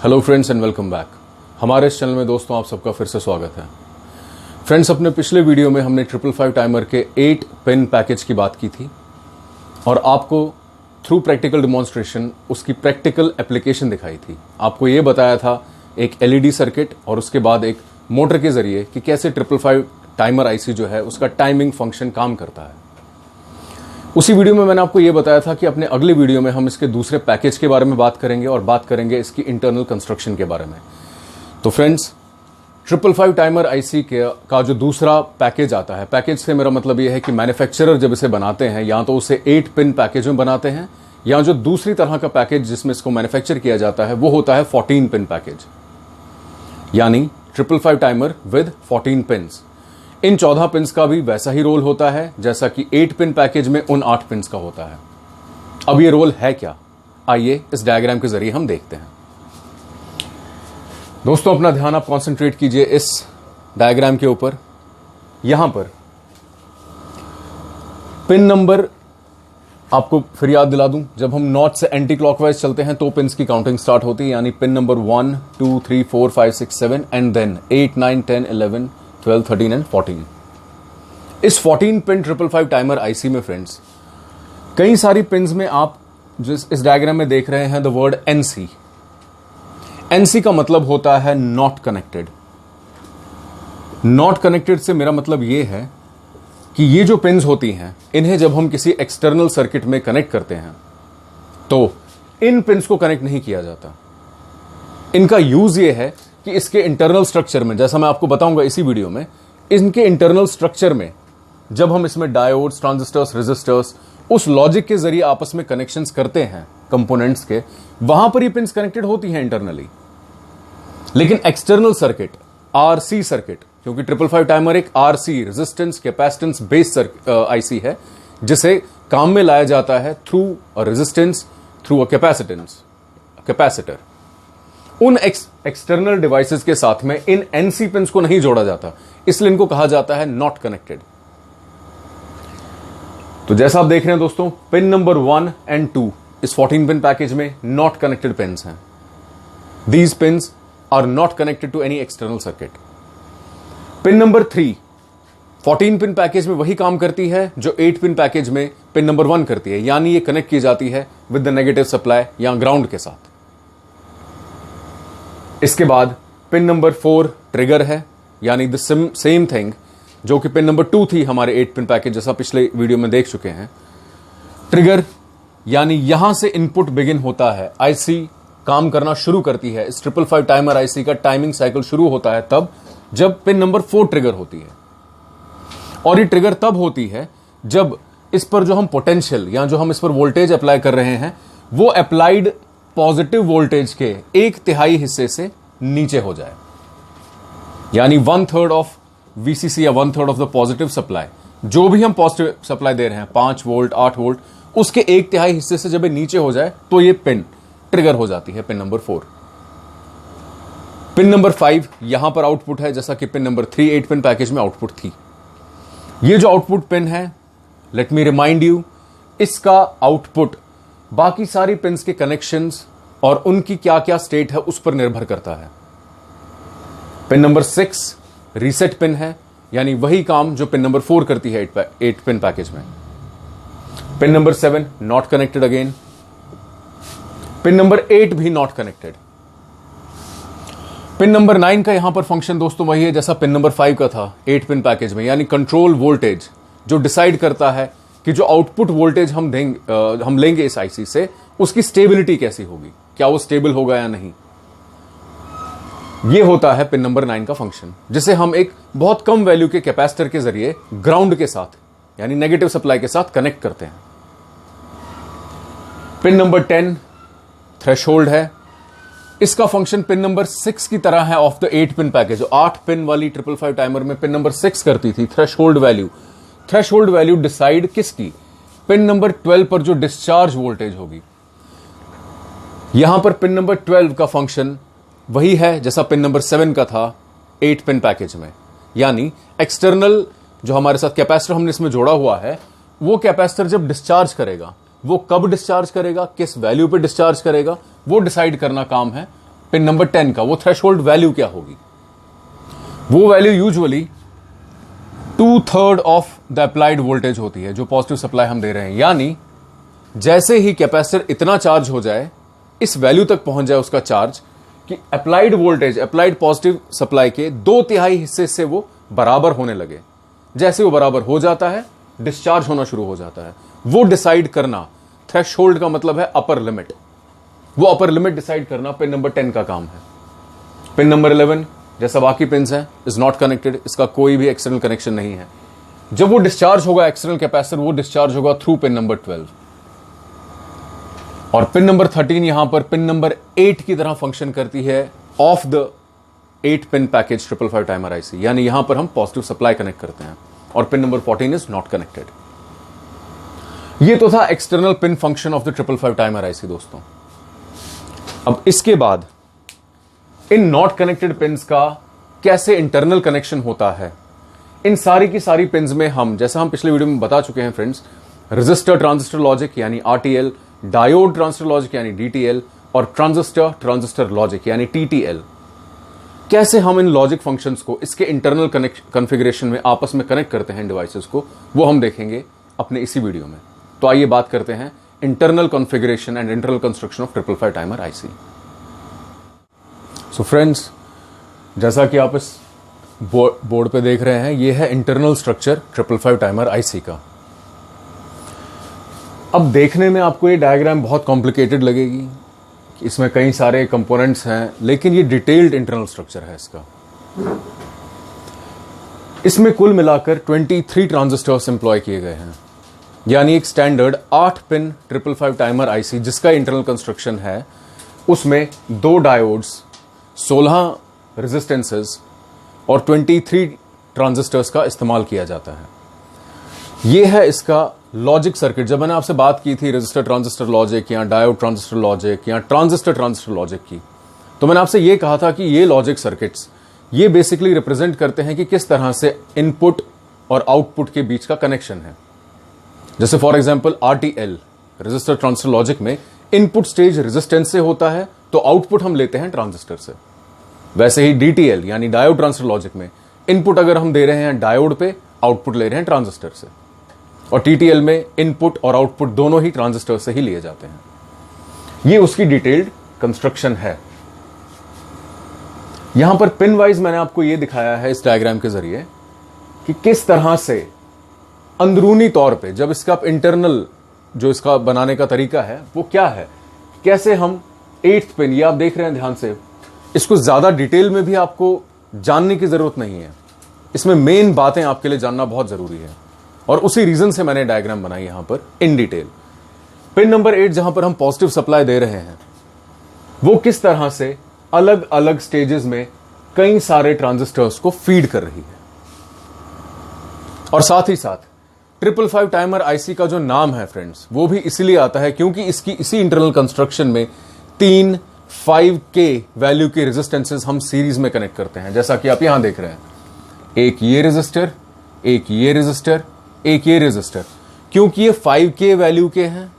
Hello friends and welcome back. हमारे इस channel में दोस्तों आप सबका फिर से स्वागत है। फ्रेंड्स, अपने पिछले वीडियो में हमने 555 टाइमर के 8 पिन पैकेज की बात की थी और आपको थ्रू प्रैक्टिकल डिमॉन्स्ट्रेशन उसकी प्रैक्टिकल एप्लीकेशन दिखाई थी। आपको ये बताया था एक एलईडी सर्किट और उसके बाद एक मोटर के जरिए कि कैसे 555 टाइमर आईसी जो है उसका टाइमिंग फंक्शन काम करता है। उसी वीडियो में मैंने आपको यह बताया था कि अपने अगले वीडियो में हम इसके दूसरे पैकेज के बारे में बात करेंगे और बात करेंगे इसकी इंटरनल कंस्ट्रक्शन के बारे में। तो फ्रेंड्स, 555 टाइमर आईसी का जो दूसरा पैकेज आता है, पैकेज से मेरा मतलब यह है कि मैन्युफैक्चरर जब इसे बनाते हैं या तो उसे 8 पिन पैकेज में बनाते हैं या जो दूसरी तरह का पैकेज जिसमें इसको मैन्युफैक्चर किया जाता है वो होता है 14 पिन पैकेज, यानी 555 timer with 14 pins. In 14 pins का भी वैसा ही रोल होता है जैसा कि 8 पिन पैकेज में उन 8 पिन्स का होता है। अब ये रोल है क्या, आइए इस डायग्राम के जरिए हम देखते हैं। दोस्तों, अपना ध्यान आप कंसंट्रेट कीजिए इस डायग्राम के ऊपर। यहां पर पिन नंबर आपको फिर याद दिला दूं, जब हम नॉर्थ से एंटी क्लॉकवाइज चलते हैं तो पिन्स की काउंटिंग स्टार्ट होती है, यानी pin number 1 2 3 4 5 6 7 and then 8 9 10 11 12 13 and 14। इस 14 पिन 555 टाइमर आईसी में फ्रेंड्स कई सारी पिन्स में आप जिस इस डायग्राम में देख रहे हैं द वर्ड एनसी। एनसी का मतलब होता है नॉट कनेक्टेड। नॉट कनेक्टेड से मेरा मतलब यह है कि ये जो पिन्स होती हैं इन्हें जब हम किसी एक्सटर्नल सर्किट में कनेक्ट करते हैं तो इन पिन्स को कनेक्ट नहीं किया जाता। इनका यूज ये है कि इसके इंटरनल स्ट्रक्चर में, जैसा मैं आपको बताऊंगा इसी वीडियो में, इनके इंटरनल स्ट्रक्चर में जब हम इसमें डायोड्स, ट्रांजिस्टर्स, रेजिस्टर्स उस लॉजिक के जरिए आपस में कनेक्शंस करते हैं कंपोनेंट्स के, वहां पर ये पिन्स कनेक्टेड होती हैं इंटरनली। लेकिन एक्सटर्नल सर्किट, आरसी सर्किट, क्योंकि 555 टाइमर एक RC resistance capacitance based IC है जिसे काम में लाया जाता है through a resistance, through a capacitor. उन एक्सटर्नल डिवाइसेस के साथ में इन एनसी पिन्स को नहीं जोड़ा जाता, इसलिए इनको कहा जाता है नॉट कनेक्टेड। तो जैसा आप देख रहे हैं दोस्तों, पिन नंबर 1 एंड 2 इस 14 पिन पैकेज में नॉट कनेक्टेड पिन्स हैं। These pins are not connected to any external circuit. Pin number 3 14 pin package में वही काम करती है जो 8 पिन पैकेज में पिन नंबर 1 करती है, यानी ये कनेक्ट की जाती है विद द नेगेटिव सप्लाई या ग्राउंड के साथ। इसके बाद पिन नंबर 4 ट्रिगर है, यानी द सेम थिंग जो कि पिन नंबर 2 थी हमारे 8 पिन पैकेज, जैसा पिछले वीडियो में देख चुके हैं। ट्रिगर यानी यहां से इनपुट बिगिन होता है, आईसी काम करना शुरू करती है। इस 555 टाइमर आईसी का टाइमिंग साइकिल शुरू होता है तब जब पिन नंबर 4 ट्रिगर होती है, और ये ट्रिगर तब होती है जब इस पर जो हम पोटेंशियल या जो हम इस पर वोल्टेज अप्लाई कर रहे हैं वो अप्लाइड पॉजिटिव वोल्टेज के 1/3 हिस्से से नीचे हो जाए, यानी 1/3 ऑफ वीसीसी या 1/3 ऑफ द पॉजिटिव सप्लाई। जो भी हम पॉजिटिव सप्लाई दे रहे हैं 5 वोल्ट 8 वोल्ट, उसके 1/3 हिस्से से जब ये नीचे हो जाए तो ये पिन ट्रिगर हो जाती है, पिन नंबर 4। पिन नंबर 5 यहां पर आउटपुट है, जैसा कि पिन नंबर 3 8 पिन पैकेज में आउटपुट थी। ये जो आउटपुट पिन है, लेट मी रिमाइंड यू, इसका आउटपुट बाकी सारी पिन्स के कनेक्शंस और उनकी क्या क्या स्टेट है उस पर निर्भर करता है। पिन नंबर 6 रीसेट पिन है, यानी वही काम जो पिन नंबर 4 करती है 8 पिन पैकेज में। Pin number 7 not connected again. Pin number 8 भी नॉट कनेक्टेड। पिन नंबर 9 का यहां पर फंक्शन दोस्तों वही है जैसा पिन नंबर 5 का था 8 पिन पैकेज में, यानी कंट्रोल वोल्टेज, जो डिसाइड करता है कि जो आउटपुट वोल्टेज हम लेंगे इस आईसी से उसकी स्टेबिलिटी कैसी होगी, क्या वो स्टेबल होगा या नहीं। ये होता है पिन नंबर 9 का फंक्शन, जिसे हम एक बहुत कम वैल्यू के कैपेसिटर के जरिए ग्राउंड के साथ यानी नेगेटिव सप्लाई के साथ कनेक्ट करते हैं। पिन नंबर 10 थ्रेशोल्ड है। इसका फंक्शन पिन नंबर 6 की तरह है ऑफ द 8 पिन पैकेज। जो 8 पिन वाली 555 टाइमर में पिन नंबर 6 करती थी threshold value. Threshold value decide किसकी, पिन नंबर 12 पर जो डिस्चार्ज वोल्टेज होगी। यहां पर पिन नंबर 12 का फंक्शन वही है जैसा पिन नंबर 7 का था 8 पिन पैकेज में, यानी एक्सटर्नल जो हमारे साथ कैपेसिटर हमने इसमें जोड़ा हुआ है, वो कैपेसिटर जब डिस्चार्ज करेगा, वो कब डिस्चार्ज करेगा, किस वैल्यू पे डिस्चार्ज करेगा, वो डिसाइड करना काम है पिन नंबर 10 का वो थ्रेशोल्ड वैल्यू क्या होगी? वो value usually 2/3 of the applied voltage होती है जो पॉजिटिव सप्लाई हम दे रहे हैं। यानी जैसे ही कैपेसिटर इतना चार्ज हो जाए, इस वैल्यू तक पहुंच जाए उसका चार्ज कि applied voltage, applied positive supply के 2/3 हिस्से से वो बराबर होने लगे। जैसे वो बराबर हो जाता है, डिस्चार्ज होना शुरू हो जाता है। वो डिसाइड करना, थ्रेशोल्ड का मतलब है अपर लिमिट, वो अपर लिमिट डिसाइड करना पिन नंबर 10 का काम है। पिन नंबर 11 जैसा बाकी पिन्स हैं इज नॉट कनेक्टेड, इसका कोई भी एक्सटर्नल कनेक्शन नहीं है। जब वो डिस्चार्ज होगा एक्सटर्नल कैपेसिटर, वो डिस्चार्ज होगा थ्रू पिन नंबर 12। और पिन नंबर 13 यहां पर पिन नंबर 8 की तरह फंक्शन करती है of the 8 pin package 555 timer IC. यानी यहां पर हम पॉजिटिव सप्लाई कनेक्ट करते हैं और pin number 14 is not connected. ये तो था external pin function of the 555 timer IC दोस्तों। अब इसके बाद इन नॉट कनेक्टेड पिन्स का कैसे इंटरनल कनेक्शन होता है। इन सारी की सारी पिन्स में हम, जैसा हम पिछले वीडियो में बता चुके हैं फ्रेंड्स, रजिस्टर ट्रांजिस्टर लॉजिक यानी आरटीएल, डायोड ट्रांजिस्टर लॉजिक यानी डीटीएल और ट्रांजिस्टर ट्रांजिस्टर लॉजिक यानी टीटीएल, कैसे हम इन लॉजिक फंक्शंस को इसके इंटरनल कॉन्फ़िगरेशन में आपस में कनेक्ट करते हैं डिवाइसेस को, वो हम देखेंगे अपने इसी वीडियो में। तो आइए बात करते हैं internal configuration and internal construction of 555 timer IC. So friends, जैसा कि आप इस बोर्ड पे देख रहे हैं, ये है इंटरनल स्ट्रक्चर 555 टाइमर आईसी का। अब देखने में आपको ये डायग्राम बहुत कॉम्प्लिकेटेड लगेगी, इसमें कई सारे कंपोनेंट्स हैं, लेकिन ये डिटेल्ड इंटरनल स्ट्रक्चर है इसका। इसमें कुल मिलाकर 23 ट्रांजिस्टर्स एम्प्लॉय किए गए हैं। यानी एक स्टैंडर्ड 8 पिन 555 टाइमर आईसी जिसका इंटरनल कंस्ट्रक्शन है, उसमें 2 डायोड्स, 16 रेजिस्टेंसेस और 23 ट्रांजिस्टर्स का इस्तेमाल किया जाता है। यह है इसका लॉजिक सर्किट। जब मैंने आपसे बात की थी रजिस्टर ट्रांजिस्टर लॉजिक या डायोड ट्रांजिस्टर लॉजिक या ट्रांजिस्टर ट्रांजिस्टर लॉजिक की, तो मैंने आपसे यह कहा था कि ये लॉजिक सर्किट्स ये बेसिकली रिप्रेजेंट करते हैं कि किस तरह से इनपुट और आउटपुट के बीच का कनेक्शन है। जैसे for example RTL register transistor logic में इनपुट स्टेज रेजिस्टेंस से होता है, तो आउटपुट हम लेते हैं ट्रांजिस्टर से। वैसे ही डीटीएल यानी डायोड ट्रांजिस्टर लॉजिक में इनपुट अगर हम दे रहे हैं डायोड पे, आउटपुट ले रहे हैं ट्रांजिस्टर से। और टीटीएल में इनपुट और आउटपुट दोनों ही ट्रांजिस्टर से ही लिए जाते हैं। ये उसकी डिटेल्ड कंस्ट्रक्शन है। यहां पर पिन वाइज मैंने आपको यह दिखाया है इस डायग्राम के जरिए कि किस तरह से अंदरूनी तौर पे, जब इसका इंटरनल जो इसका बनाने का तरीका है वो क्या है, कैसे हम 8th पिन, ये आप देख रहे हैं ध्यान से, इसको ज्यादा डिटेल में भी आपको जानने की जरूरत नहीं है। इसमें मेन बातें आपके लिए जानना बहुत जरूरी है और उसी रीजन से मैंने डायग्राम बनाई यहां पर इन डिटेल। पिन नंबर 8 जहां पर हम पॉजिटिव सप्लाई दे रहे हैं, वो किस तरह से अलग अलग स्टेजेस में कई सारे ट्रांजिस्टर्स को फीड कर रही है। और साथ ही साथ 555 टाइमर आईसी का जो नाम है फ्रेंड्स, वो भी इसलिए आता है क्योंकि इसकी इसी इंटरनल कंस्ट्रक्शन में 3 5K वैल्यू के रेजिस्टेंसेस हम सीरीज में कनेक्ट करते हैं। जैसा कि आप यहां देख रहे हैं, एक ये रेजिस्टर, एक ये रेजिस्टर, एक ये रेजिस्टर। क्योंकि ये 5K वैल्यू के हैं,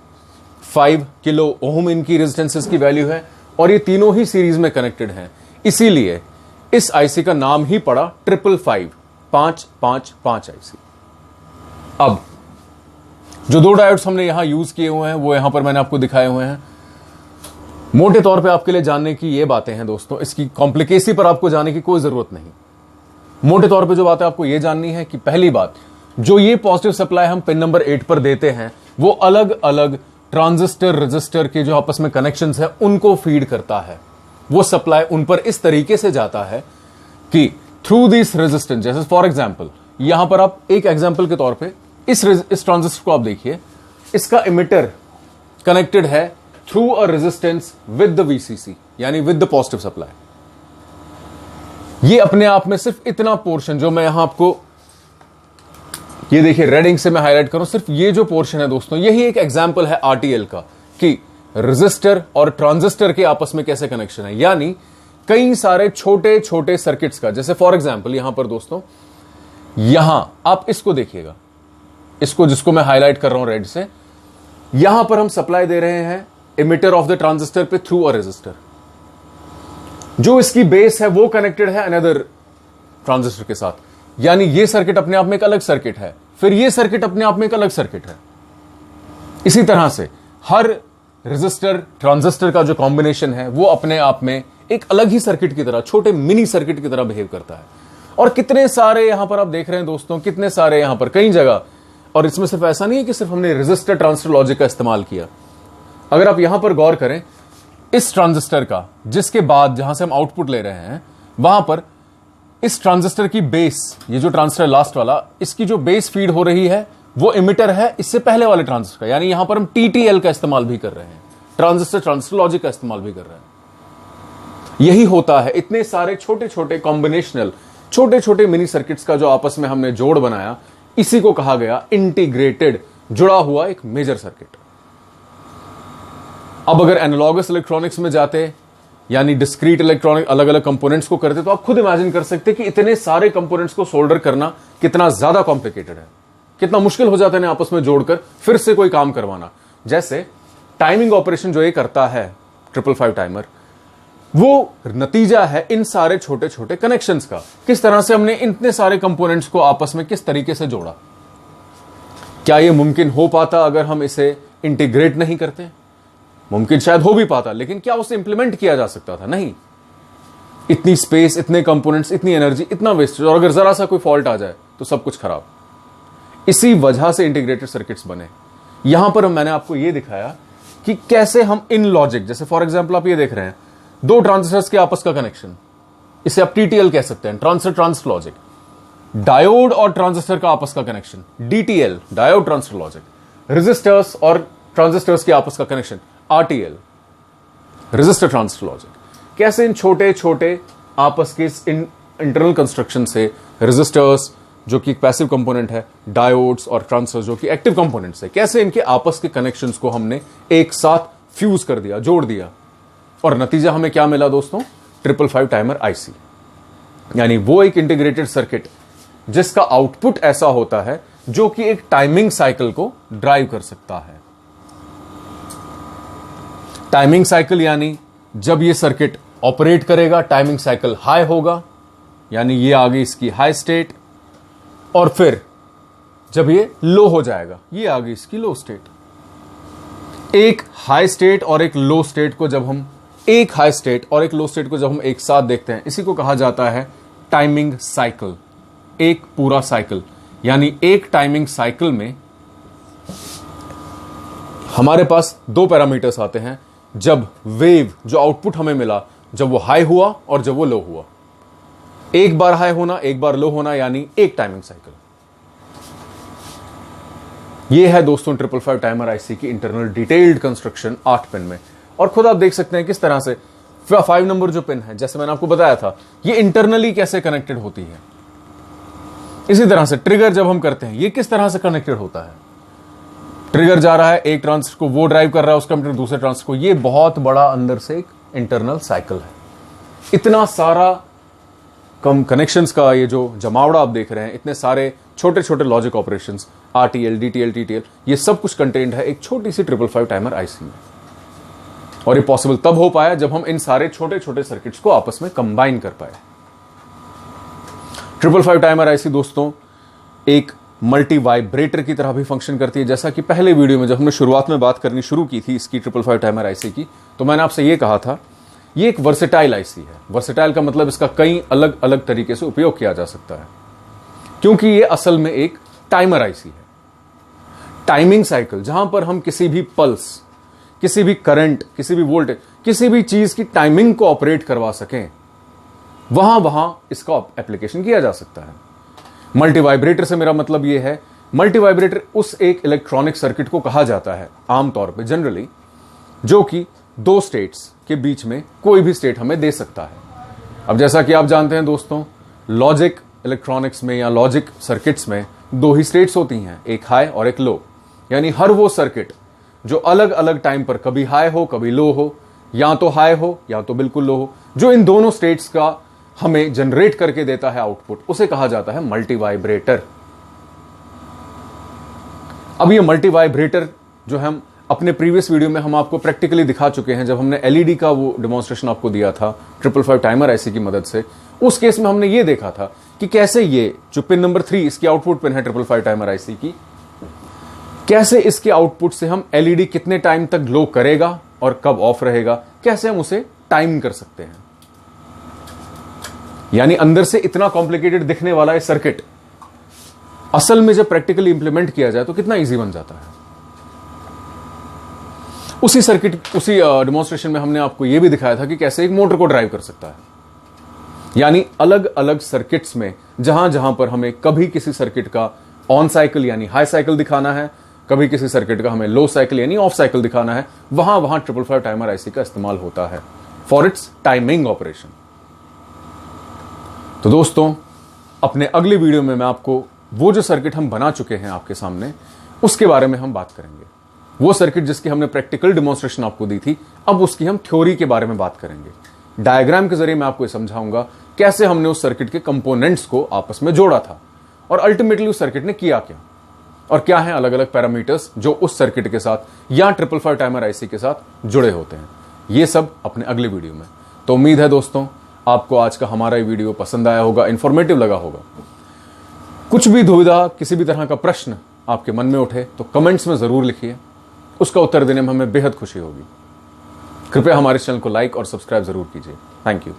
5 किलो ओम इनकी रेजिस्टेंसेस की वैल्यू है और ये तीनों ही सीरीज में कनेक्टेड हैं, इसीलिए इस आईसी का नाम ही पड़ा 555 555 आईसी। अब जो 2 डायोड्स हमने यहां यूज किए हुए हैं वो यहां पर मैंने आपको दिखाए हुए हैं। मोटे तौर पे आपके लिए जानने की ये बातें हैं दोस्तों, इसकी कॉम्प्लिकेसी पर आपको जाने की कोई जरूरत नहीं। मोटे तौर पे जो बातें आपको ये जाननी है कि पहली बात, जो ये पॉजिटिव सप्लाई हम पिन नंबर 8 पर देते हैं वो अलग अलग ट्रांजिस्टर रजिस्टर के जो आपस में कनेक्शंस है उनको फीड करता है। वो सप्लाई उन पर इस तरीके से जाता है कि थ्रू दिस रेजिस्टेंस, जैसे फॉर एग्जांपल यहां पर आप एक एग्जांपल के तौर पे इस ट्रांजिस्टर को आप देखिए, इसका इमिटर कनेक्टेड है through a resistance with the VCC यानी विद द पॉजिटिव सप्लाई। ये अपने आप में सिर्फ इतना पोर्शन जो मैं यहां आपको ये देखिए रेड इंक से मैं हाईलाइट करूं, सिर्फ ये जो पोर्शन है दोस्तों, यही एक एग्जांपल है आरटीएल का कि रेजिस्टर और ट्रांजिस्टर के आपस में कैसे कनेक्शन है। यानी कई सारे छोटे छोटे सर्किट्स का, जैसे फॉर एग्जांपल यहां पर दोस्तों, यहां आप इसको देखिएगा, इसको जिसको मैं हाईलाइट कर रहा हूं रेड से, यहां पर हम सप्लाई दे रहे हैं इमिटर ऑफ द ट्रांजिस्टर पे थ्रू अ रेजिस्टर। जो इसकी बेस है वो कनेक्टेड है अनदर ट्रांजिस्टर के साथ, यानी ये सर्किट अपने आप में एक अलग सर्किट है, फिर ये सर्किट अपने आप में एक अलग सर्किट है। इसी तरह से हर रेजिस्टर ट्रांजिस्टर का जो कॉम्बिनेशन है वो अपने आप में एक अलग ही सर्किट की तरह, छोटे मिनी सर्किट की तरह बिहेव करता है। और कितने सारे यहां पर आप देख रहे हैं दोस्तों, कितने सारे यहां पर कई जगह, और इसमें सिर्फ ऐसा नहीं है कि सिर्फ हमने रेजिस्टर ट्रांजिस्टर लॉजिक का इस्तेमाल किया। अगर आप यहां पर गौर करें, इस ट्रांजिस्टर का जिसके बाद जहां से हम आउटपुट ले रहे हैं, वहां पर इस ट्रांजिस्टर की बेस, ये जो ट्रांजिस्टर लास्ट वाला, इसकी जो बेस फीड हो रही है वो इमिटर है इससे पहले वाले ट्रांजिस्टर का, यानी यहां पर हम टीटीएल का इस्तेमाल भी कर रहे हैं, ट्रांजिस्टर ट्रांजिस्टर लॉजिक का इस्तेमाल भी कर रहे हैं। यही होता है इतने सारे छोटे छोटे कॉम्बिनेशनल, छोटे छोटे मिनी सर्किट्स का जो आपस में हमने जोड़ बनाया, इसी को कहा गया इंटीग्रेटेड, जुड़ा हुआ एक मेजर सर्किट। अब अगर एनालॉगस इलेक्ट्रॉनिक्स में जाते, यानी डिस्क्रीट इलेक्ट्रॉनिक अलग अलग कंपोनेंट्स को करते, तो आप खुद इमेजिन कर सकते कि इतने सारे कंपोनेंट्स को सोल्डर करना कितना ज्यादा कॉम्प्लिकेटेड है, कितना मुश्किल हो जाता है आपस में जोड़कर फिर से कोई काम करवाना। जैसे टाइमिंग ऑपरेशन जो ये करता है 555 टाइमर, वो नतीजा है इन सारे छोटे छोटे कनेक्शंस का। किस तरह से हमने इतने सारे कंपोनेंट्स को आपस में किस तरीके से जोड़ा। क्या यह मुमकिन हो पाता अगर हम इसे इंटीग्रेट नहीं करते? मुमकिन शायद हो भी पाता, लेकिन क्या उसे इंप्लीमेंट किया जा सकता था? नहीं। इतनी स्पेस, इतने कंपोनेंट्स, इतनी एनर्जी, इतना वेस्टेज, और अगर जरा सा कोई फॉल्ट आ जाए तो सब कुछ खराब। इसी वजह से इंटीग्रेटेड सर्किट्स बने। यहां पर मैंने आपको यह दिखाया कि कैसे हम इन लॉजिक, जैसे फॉर एग्जांपल आप ये देख रहे हैं, दो ट्रांजिस्टर्स के आपस का कनेक्शन, इसे आप टीटीएल कह सकते हैं, ट्रांजिस्टर ट्रांजिस्टर लॉजिक। डायोड और ट्रांजिस्टर का आपस का connection, DTL, diode transistor logic. Resistors और ट्रांजिस्टर्स के आपस का connection, RTL, resistor transistor logic. कैसे इन छोटे छोटे आपस के इंटरनल कंस्ट्रक्शन से रेजिस्टर्स जो कि पैसिव कंपोनेंट है, डायोड्स और ट्रांजिस्टर जो कि एक्टिव कंपोनेंट्स है, कैसे इनके आपस के कनेक्शंस को हमने एक साथ फ्यूज कर दिया, जोड़ दिया, और नतीजा हमें क्या मिला दोस्तों? 555 टाइमर आईसी, यानी वो एक इंटीग्रेटेड सर्किट जिसका आउटपुट ऐसा होता है जो कि एक टाइमिंग साइकिल को ड्राइव कर सकता है। टाइमिंग साइकिल यानी जब ये सर्किट ऑपरेट करेगा, टाइमिंग साइकिल हाई होगा, यानी ये आ गई इसकी हाई स्टेट, और फिर जब ये लो हो जाएगा, ये आ गई इसकी लो स्टेट। एक हाई स्टेट और एक लो स्टेट को जब हम एक हाई स्टेट और एक लो स्टेट को जब हम एक साथ देखते हैं, इसी को कहा जाता है टाइमिंग साइकिल। एक पूरा साइकिल, यानी एक टाइमिंग साइकिल में हमारे पास दो पैरामीटर्स आते हैं। जब वेव, जो आउटपुट हमें मिला, जब वो हाई हुआ और जब वो लो हुआ, एक बार हाई होना, एक बार लो होना, यानी एक टाइमिंग साइकिल। ये है दोस्तों 555 टाइमर आईसी की इंटरनल डिटेल्ड कंस्ट्रक्शन 8 पिन में। और खुद आप देख सकते हैं किस तरह से 5 नंबर जो पिन है, जैसे मैंने आपको बताया था, ये इंटरनली कैसे कनेक्टेड होती है। इसी तरह से ट्रिगर जब हम करते हैं, ये किस तरह से कनेक्टेड होता है। ट्रिगर जा रहा है, एक ट्रांजिस्टर को वो ड्राइव कर रहा है, उसका मीटर दूसरे ट्रांजिस्टर को। ये बहुत बड़ा अंदर से एक इंटरनल साइकिल है। इतना सारा कम कनेक्शंस का ये जो जमावड़ा आप देख रहे हैं, इतने सारे छोटे छोटे logic operations, RTL, DTL, TTL, ये सब कुछ कंटेंट है एक छोटी सी 555 टाइमर आईसी में। और ये पॉसिबल तब हो पाया जब हम इन सारे छोटे छोटे सर्किट्स को आपस में कंबाइन कर पाए। 555 टाइमर आईसी दोस्तों एक मल्टी वाइब्रेटर की तरह भी फंक्शन करती है। जैसा कि पहले वीडियो में जब हमने शुरुआत में बात करनी शुरू की थी इसकी 555 टाइमर आईसी की, तो मैंने आपसे ये कहा था ये एक वर्सेटाइल आईसी है। वर्सेटाइल का मतलब इसका कई अलग अलग तरीके से उपयोग किया जा सकता है, क्योंकि ये असल में एक टाइमर आईसी है। टाइमिंग साइकिल, जहां पर हम किसी भी पल्स, किसी भी करंट, किसी भी वोल्टेज, किसी भी चीज की टाइमिंग को ऑपरेट करवा सकें, वहां इसका एप्लीकेशन किया जा सकता है। मल्टी वाइब्रेटर से मेरा मतलब यह है, मल्टी वाइब्रेटर उस एक इलेक्ट्रॉनिक सर्किट को कहा जाता है आमतौर पे जनरली, जो कि दो स्टेट्स के बीच में कोई भी स्टेट हमें दे सकता है। अब जैसा कि आप जानते हैं दोस्तों, लॉजिक इलेक्ट्रॉनिक्स में या लॉजिक सर्किट्स में दो ही स्टेट्स होती हैं, एक हाई और एक लो। यानी हर वो सर्किट जो अलग अलग टाइम पर कभी हाई हो कभी लो हो, या तो हाई हो या तो बिल्कुल लो हो, जो इन दोनों स्टेट्स का हमें जनरेट करके देता है आउटपुट, उसे कहा जाता है मल्टी वाइब्रेटर। अब ये मल्टी वाइब्रेटर जो हम अपने प्रीवियस वीडियो में हम आपको प्रैक्टिकली दिखा चुके हैं, जब हमने एलईडी का वो डेमोन्स्ट्रेशन आपको दिया था 555 टाइमर आईसी की मदद से। उस केस में हमने ये देखा था कि कैसे ये जो पिन नंबर 3 इसकी आउटपुट पिन है 555 टाइमर आईसी की, कैसे इसके आउटपुट से हम एलईडी कितने टाइम तक ग्लो करेगा और कब ऑफ रहेगा, कैसे हम उसे टाइम कर सकते हैं। यानी अंदर से इतना कॉम्प्लिकेटेड दिखने वाला ये सर्किट असल में जब प्रैक्टिकली इंप्लीमेंट किया जाए तो कितना इजी बन जाता है। उसी डेमोन्स्ट्रेशन में हमने आपको यह भी दिखाया था कि कैसे एक मोटर को ड्राइव कर सकता है। यानी अलग अलग सर्किट्स में जहां जहां पर हमें कभी किसी सर्किट का ऑन साइकिल यानी हाई साइकिल दिखाना है, कभी किसी सर्किट का हमें लो साइकिल यानी ऑफ साइकिल दिखाना है, वहां वहां 555 टाइमर आईसी का इस्तेमाल होता है फॉर इट्स टाइमिंग ऑपरेशन। तो दोस्तों, अपने अगले वीडियो में मैं आपको वो जो सर्किट हम बना चुके हैं आपके सामने उसके बारे में हम बात करेंगे। वो सर्किट जिसकी हमने प्रैक्टिकल डेमोन्स्ट्रेशन आपको दी थी, अब उसकी हम थ्योरी के बारे में बात करेंगे। डायग्राम के जरिए मैं आपको समझाऊंगा कैसे हमने उस सर्किट के कंपोनेंट्स को आपस में जोड़ा था और अल्टीमेटली उस सर्किट ने किया क्या, और क्या है अलग अलग पैरामीटर्स जो उस सर्किट के साथ या 555 टाइमर आईसी के साथ जुड़े होते हैं। ये सब अपने अगले वीडियो में। तो उम्मीद है दोस्तों आपको आज का हमारा ये वीडियो पसंद आया होगा, इंफॉर्मेटिव लगा होगा। कुछ भी दुविधा, किसी भी तरह का प्रश्न आपके मन में उठे तो कमेंट्स में जरूर लिखिए, उसका उत्तर देने में हमें बेहद खुशी होगी। कृपया हमारे चैनल को लाइक और सब्सक्राइब जरूर कीजिए। Thank you.